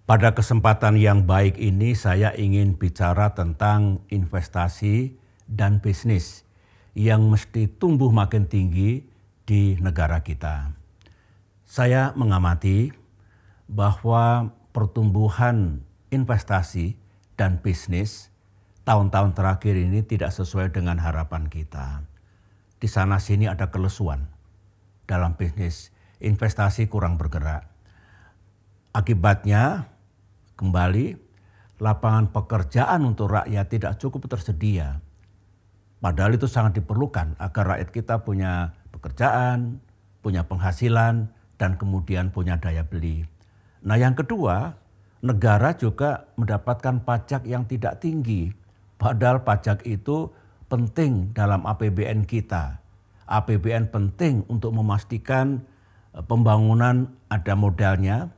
Pada kesempatan yang baik ini saya ingin bicara tentang investasi dan bisnis yang mesti tumbuh makin tinggi di negara kita. Saya mengamati bahwa pertumbuhan investasi dan bisnis tahun-tahun terakhir ini tidak sesuai dengan harapan kita. Di sana-sini ada kelesuan dalam bisnis, investasi kurang bergerak. Akibatnya kembali lapangan pekerjaan untuk rakyat tidak cukup tersedia. Padahal itu sangat diperlukan agar rakyat kita punya pekerjaan, punya penghasilan, dan kemudian punya daya beli. Nah yang kedua, negara juga mendapatkan pajak yang tidak tinggi. Padahal pajak itu penting dalam APBN kita. APBN penting untuk memastikan pembangunan ada modalnya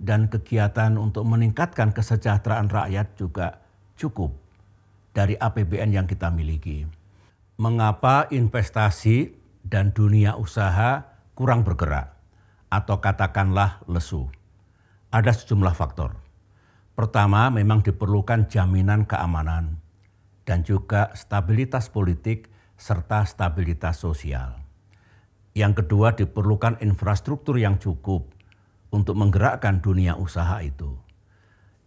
dan kegiatan untuk meningkatkan kesejahteraan rakyat juga cukup dari APBN yang kita miliki. Mengapa investasi dan dunia usaha kurang bergerak atau katakanlah lesu? Ada sejumlah faktor. Pertama, memang diperlukan jaminan keamanan dan juga stabilitas politik serta stabilitas sosial. Yang kedua, diperlukan infrastruktur yang cukup untuk menggerakkan dunia usaha itu.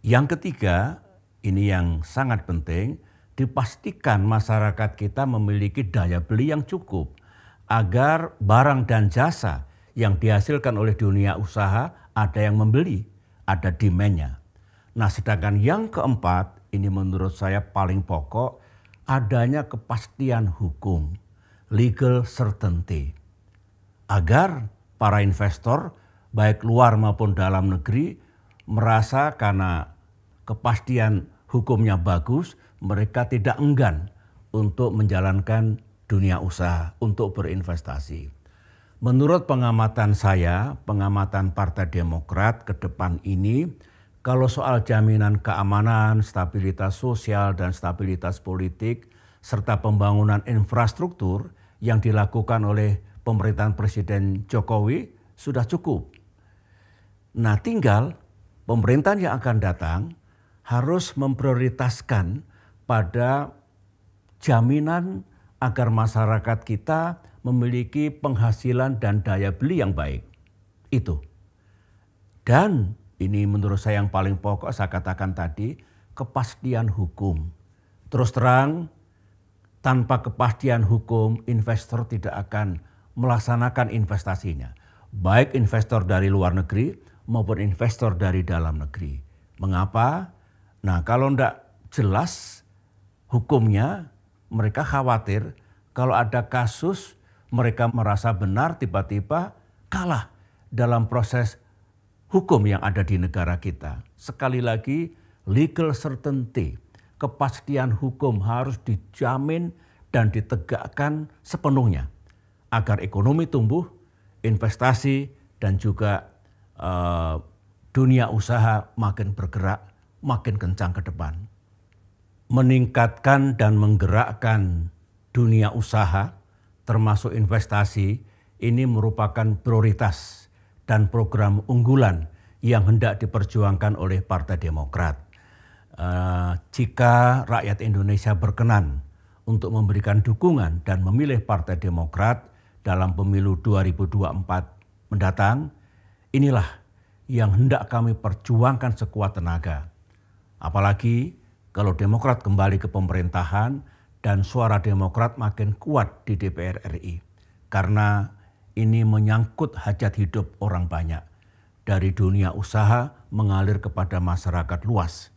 Yang ketiga, ini yang sangat penting, dipastikan masyarakat kita memiliki daya beli yang cukup agar barang dan jasa yang dihasilkan oleh dunia usaha ada yang membeli, ada demand-nya. Nah, sedangkan yang keempat, ini menurut saya paling pokok, adanya kepastian hukum, legal certainty, agar para investor baik luar maupun dalam negeri merasa karena kepastian hukumnya bagus, mereka tidak enggan untuk menjalankan dunia usaha, untuk berinvestasi. Menurut pengamatan saya, pengamatan Partai Demokrat ke depan ini, kalau soal jaminan keamanan, stabilitas sosial, dan stabilitas politik, serta pembangunan infrastruktur yang dilakukan oleh pemerintahan Presiden Jokowi sudah cukup. Nah, tinggal pemerintahan yang akan datang harus memprioritaskan pada jaminan agar masyarakat kita memiliki penghasilan dan daya beli yang baik. Itu. Dan ini menurut saya yang paling pokok, saya katakan tadi, kepastian hukum. Terus terang, tanpa kepastian hukum, investor tidak akan melaksanakan investasinya. Baik investor dari luar negeri maupun investor dari dalam negeri. Mengapa? Nah, kalau tidak jelas hukumnya, mereka khawatir kalau ada kasus mereka merasa benar tiba-tiba kalah dalam proses hukum yang ada di negara kita. Sekali lagi, legal certainty, kepastian hukum harus dijamin dan ditegakkan sepenuhnya agar ekonomi tumbuh, investasi dan juga dunia usaha makin bergerak, makin kencang ke depan. Meningkatkan dan menggerakkan dunia usaha termasuk investasi ini merupakan prioritas dan program unggulan yang hendak diperjuangkan oleh Partai Demokrat. Jika rakyat Indonesia berkenan untuk memberikan dukungan dan memilih Partai Demokrat dalam pemilu 2024 mendatang, inilah yang hendak kami perjuangkan sekuat tenaga. Apalagi kalau Demokrat kembali ke pemerintahan dan suara Demokrat makin kuat di DPR RI. Karena ini menyangkut hajat hidup orang banyak. Dari dunia usaha mengalir kepada masyarakat luas.